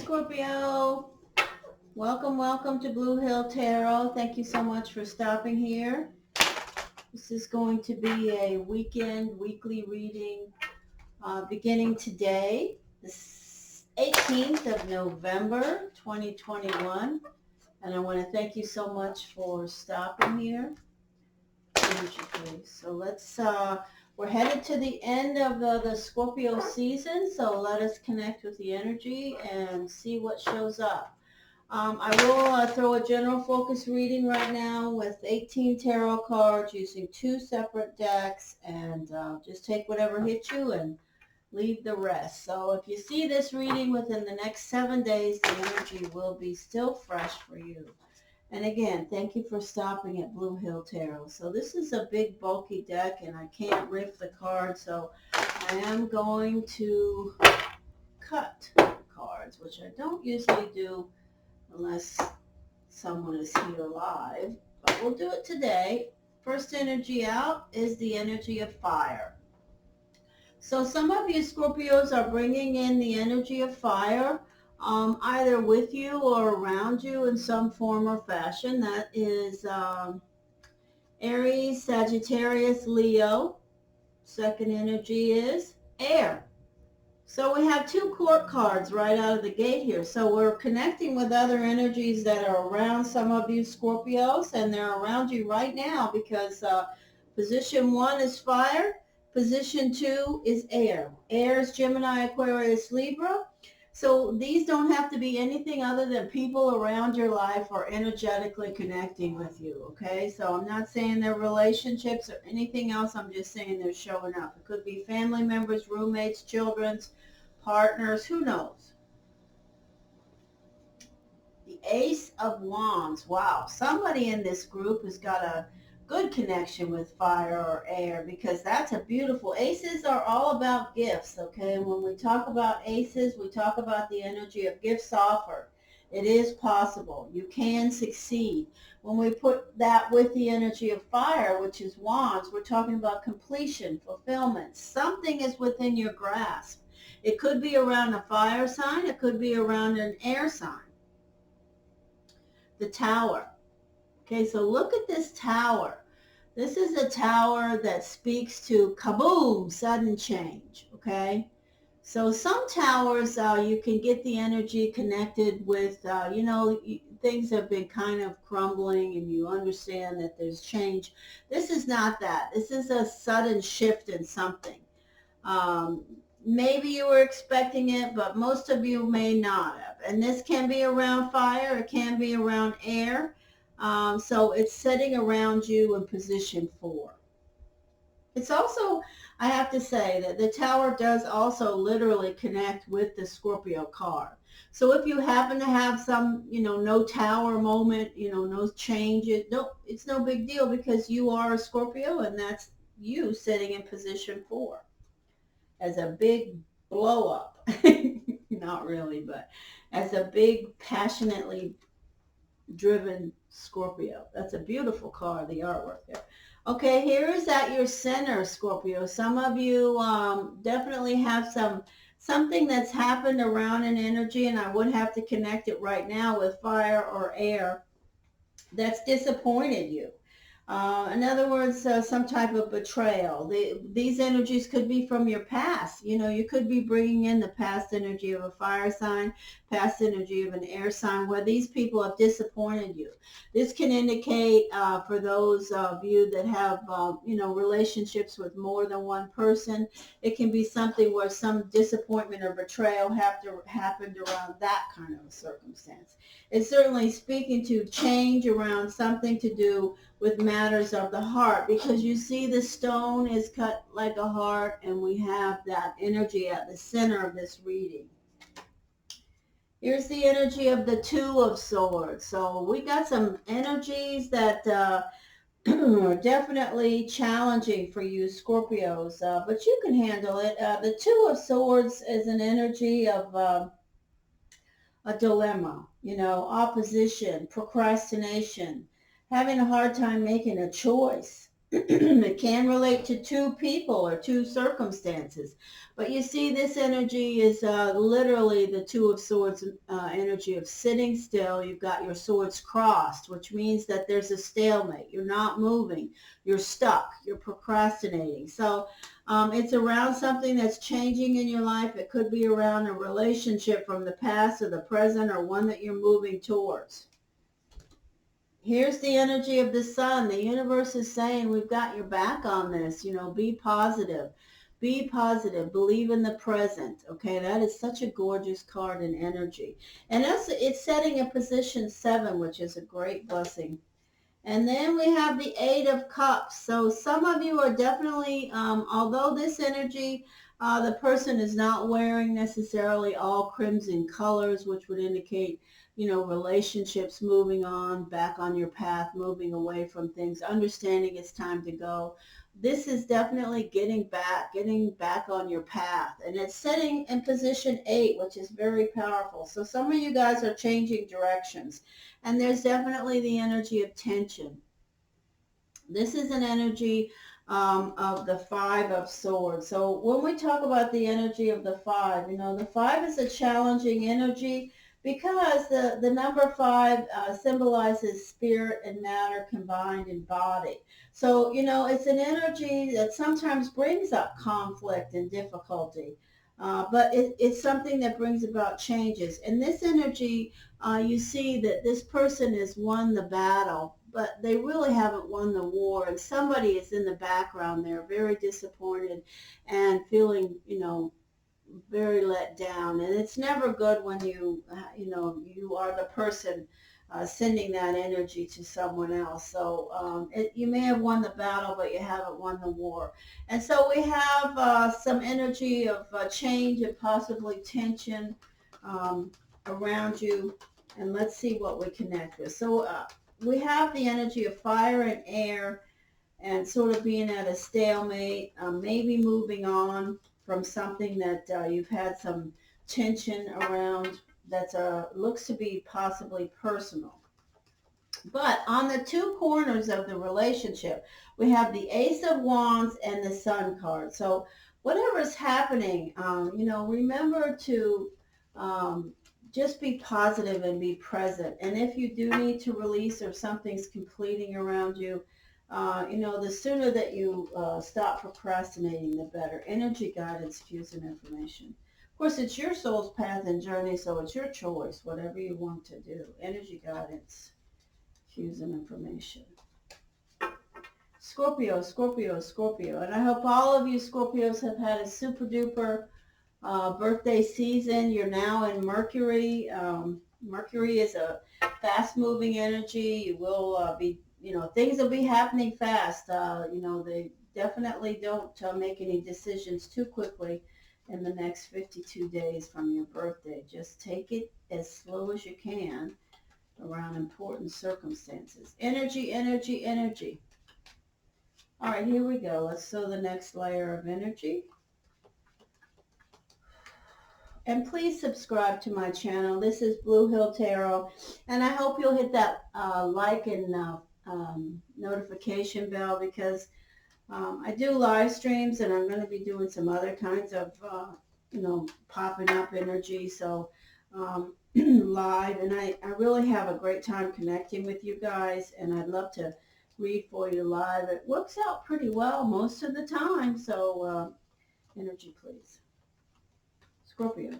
Scorpio. Welcome to Blue Hill Tarot. Thank you so much for stopping here. This is going to be a weekly reading beginning today, the 18th of November, 2021. And I want to thank you so much for stopping here. Energy, please. So we're headed to the end of the Scorpio season, so let us connect with the energy and see what shows up. I will throw a general focus reading right now with 18 tarot cards using 2 separate decks, and just take whatever hits you and leave the rest. So if you see this reading within the next 7 days, the energy will be still fresh for you. And again, thank you for stopping at Blue Hill Tarot. So this is a big bulky deck and I can't riff the cards, so I am going to cut cards, which I don't usually do unless someone is here live, but we'll do it today. First energy out is the energy of fire. So some of you Scorpios are bringing in the energy of fire, either with you or around you in some form or fashion. That is Aries, Sagittarius, Leo. Second energy is air. So we have 2 court cards right out of the gate here. So we're connecting with other energies that are around some of you Scorpios, and they're around you right now because position 1 is fire, position 2 is air. Air is Gemini, Aquarius, Libra. So these don't have to be anything other than people around your life or energetically connecting with you, okay? So I'm not saying they're relationships or anything else. I'm just saying they're showing up. It could be family members, roommates, children's, partners, who knows? The Ace of Wands. Wow, somebody in this group has got a good connection with fire or air, because that's a beautiful, aces are all about gifts, okay? When we talk about aces, we talk about the energy of gifts offered. It is possible. You can succeed. When we put that with the energy of fire, which is wands, we're talking about completion, fulfillment. Something is within your grasp. It could be around a fire sign. It could be around an air sign. The Tower. Okay, so look at this tower. This is a tower that speaks to kaboom, sudden change, okay? So some towers, you can get the energy connected with, things have been kind of crumbling and you understand that there's change. This is not that. This is a sudden shift in something. Maybe you were expecting it, but most of you may not have. And this can be around fire. It can be around air. So it's setting around you in position 4. It's also, I have to say that the Tower does also literally connect with the Scorpio card. So if you happen to have some, no Tower moment, no change, it's no big deal, because you are a Scorpio and that's you sitting in position 4 as a big blow up. Not really, but as a big passionately driven Scorpio. That's a beautiful card, the artwork there. Okay, here is at your center, Scorpio. Some of you definitely have something that's happened around an energy, and I would have to connect it right now with fire or air, that's disappointed you. In other words, some type of betrayal. These energies could be from your past. You could be bringing in the past energy of a fire sign, past energy of an air sign, where these people have disappointed you. This can indicate, for those of you that have, relationships with more than one person, it can be something where some disappointment or betrayal happened around that kind of a circumstance. It's certainly speaking to change around something to do with matters of the heart, because you see the stone is cut like a heart, and we have that energy at the center of this reading. Here's the energy of the Two of Swords. So we got some energies that are definitely challenging for you Scorpios, but you can handle it. The Two of Swords is an energy of a dilemma, opposition, procrastination, having a hard time making a choice. It can relate to two people or two circumstances. But you see, this energy is literally the Two of Swords energy of sitting still. You've got your swords crossed, which means that there's a stalemate. You're not moving. You're stuck. You're procrastinating. So it's around something that's changing in your life. It could be around a relationship from the past or the present, or one that you're moving towards. Here's the energy of the sun. The universe is saying, we've got your back on this. You know, be positive. Be positive. Believe in the present. Okay, that is such a gorgeous card and energy. And it's setting a position 7, which is a great blessing. And then we have the Eight of Cups. So some of you are definitely, although this energy, the person is not wearing necessarily all crimson colors, which would indicate, you know, relationships moving on, back on your path, moving away from things, understanding it's time to go. This is definitely getting back on your path. And it's setting in position 8, which is very powerful. So some of you guys are changing directions. And there's definitely the energy of tension. This is an energy of the Five of Swords. So when we talk about the energy of the 5, you know, the 5 is a challenging energy because the number 5 symbolizes spirit and matter combined in body. So, you know, it's an energy that sometimes brings up conflict and difficulty. But it's something that brings about changes. And this energy, you see that this person has won the battle, but they really haven't won the war. And somebody is in the background there, very disappointed and feeling, you know, very let down. And it's never good when you know, you are the person sending that energy to someone else. So you may have won the battle, but you haven't won the war. And so we have some energy of change and possibly tension around you. And let's see what we connect with. So we have the energy of fire and air, and sort of being at a stalemate, maybe moving on from something that you've had some tension around that looks to be possibly personal. But on the two corners of the relationship, we have the Ace of Wands and the Sun card. So whatever's happening, you know, remember to just be positive and be present. And if you do need to release or something's completing around you, you know, the sooner that you stop procrastinating, the better. Energy, guidance, cues, and information. Of course, it's your soul's path and journey, so it's your choice, whatever you want to do. Energy, guidance, cues, and information. Scorpio, Scorpio, Scorpio. And I hope all of you Scorpios have had a super duper birthday season. You're now in Mercury. Mercury is a fast moving energy. You will be, you know, things will be happening fast. You know, they definitely don't make any decisions too quickly in the next 52 days from your birthday. Just take it as slow as you can around important circumstances. Energy, energy, energy. All right, here we go. Let's sew the next layer of energy. And please subscribe to my channel. This is Blue Hill Tarot. And I hope you'll hit that like and notification bell, because I do live streams, and I'm going to be doing some other kinds of, you know, popping up energy. So live. And I really have a great time connecting with you guys. And I'd love to read for you live. It works out pretty well most of the time. So energy, please. Scorpio.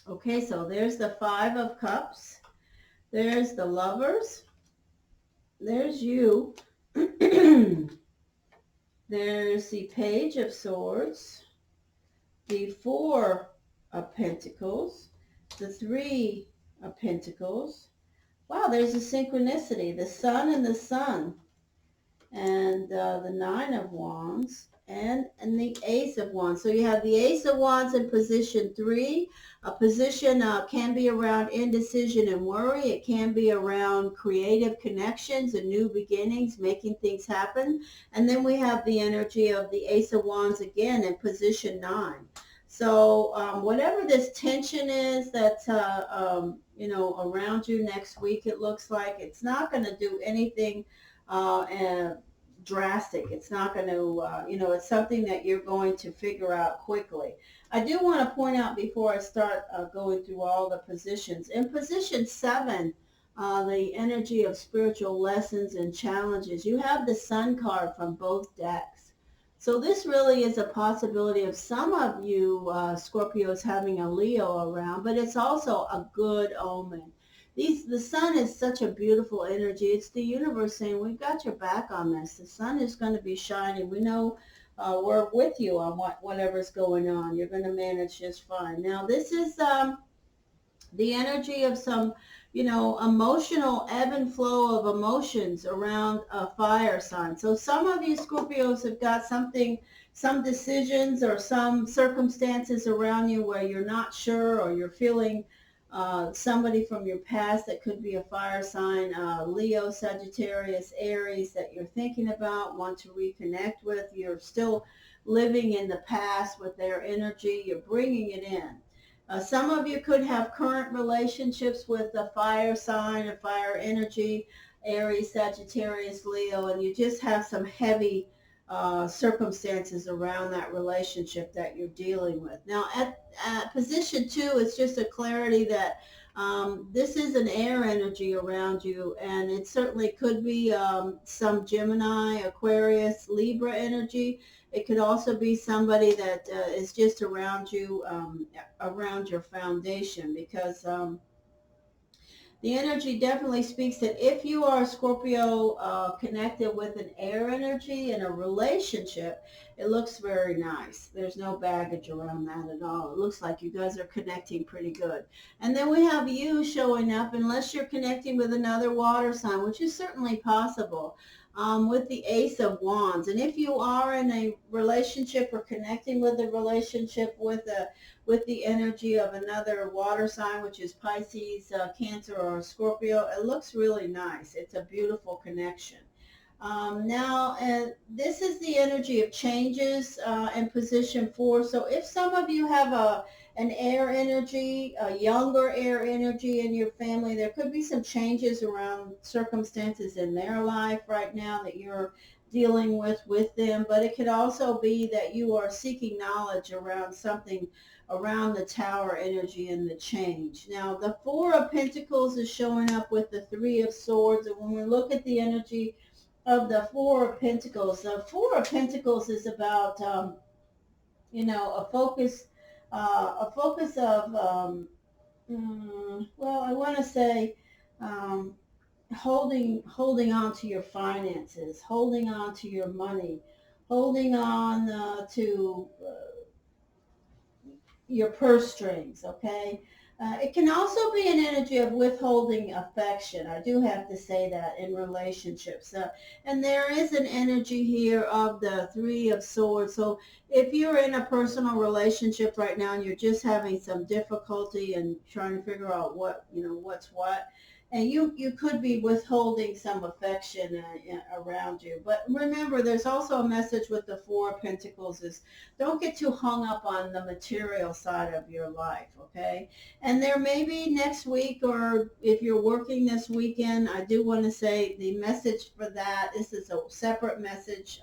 Okay, so there's the Five of Cups. There's the Lovers. There's you. There's the Page of Swords. The Four of Pentacles. The Three of Pentacles. Wow, there's a synchronicity. The Sun and the Sun. And the Nine of Wands. And the Ace of Wands. So you have the Ace of Wands in position 3. A position can be around indecision and worry. It can be around creative connections and new beginnings, making things happen. And then we have the energy of the Ace of Wands again in position 9. So whatever this tension is that's, you know, around you next week, it looks like it's not going to do anything and drastic. It's not going to, it's something that you're going to figure out quickly. I do want to point out before I start going through all the positions. In position 7, the energy of spiritual lessons and challenges, you have the Sun card from both decks. So this really is a possibility of some of you Scorpios having a Leo around, but it's also a good omen. The sun is such a beautiful energy. It's the universe saying, we've got your back on this. The sun is going to be shining. We know we're with you on whatever's going on. You're going to manage just fine. Now, this is the energy of some, emotional ebb and flow of emotions around a fire sign. So some of you Scorpios have got something, some decisions or some circumstances around you where you're not sure, or you're feeling somebody from your past that could be a fire sign, Leo, Sagittarius, Aries, that you're thinking about, want to reconnect with. You're still living in the past with their energy. You're bringing it in. Some of you could have current relationships with a fire sign, a fire energy, Aries, Sagittarius, Leo, and you just have some heavy circumstances around that relationship that you're dealing with. Now, at position 2, it's just a clarity that this is an air energy around you, and it certainly could be some Gemini, Aquarius, Libra energy. It could also be somebody that is just around you, around your foundation, because the energy definitely speaks that if you are a Scorpio connected with an air energy in a relationship, it looks very nice. There's no baggage around that at all. It looks like you guys are connecting pretty good. And then we have you showing up, unless you're connecting with another water sign, which is certainly possible, with the Ace of Wands. And if you are in a relationship or connecting with a relationship with the energy of another water sign, which is Pisces, Cancer, or Scorpio, it looks really nice. It's a beautiful connection. Now, this is the energy of changes in position 4. So if some of you have an air energy, a younger air energy in your family, there could be some changes around circumstances in their life right now that you're dealing with them. But it could also be that you are seeking knowledge around something around the Tower energy and the change. Now, the 4 of Pentacles is showing up with the 3 of Swords. And when we look at the energy of the 4 of Pentacles, the 4 of Pentacles is about, a focus of, well, I want to say, holding on to your finances, holding on to your money, holding on to your purse strings, okay? It can also be an energy of withholding affection. I do have to say that in relationships. And there is an energy here of the 3 of Swords. So if you're in a personal relationship right now and you're just having some difficulty and trying to figure out what's what, and you could be withholding some affection around you. But remember, there's also a message with the 4 of Pentacles is don't get too hung up on the material side of your life, okay? And there may be next week, or if you're working this weekend, I do want to say the message for that, this is a separate message.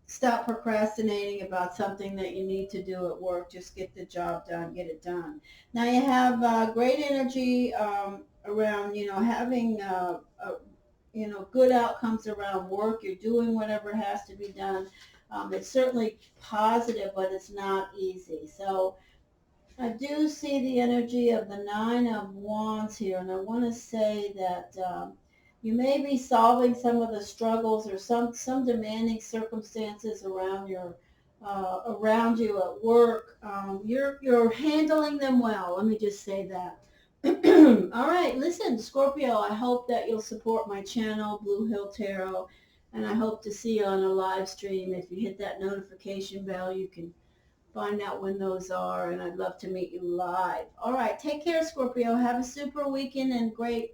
Stop procrastinating about something that you need to do at work. Just get the job done, get it done. Now you have great energy around, having, good outcomes around work. You're doing whatever has to be done. It's certainly positive, but it's not easy. So I do see the energy of the 9 of Wands here, and I want to say that you may be solving some of the struggles or some demanding circumstances around around you at work. You're handling them well. Let me just say that. All right, listen, Scorpio, I hope that you'll support my channel, Blue Hill Tarot, and I hope to see you on a live stream. If you hit that notification bell, you can find out when those are, and I'd love to meet you live. All right, take care, Scorpio. Have a super weekend and great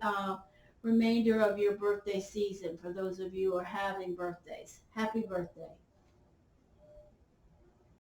remainder of your birthday season for those of you who are having birthdays. Happy birthday.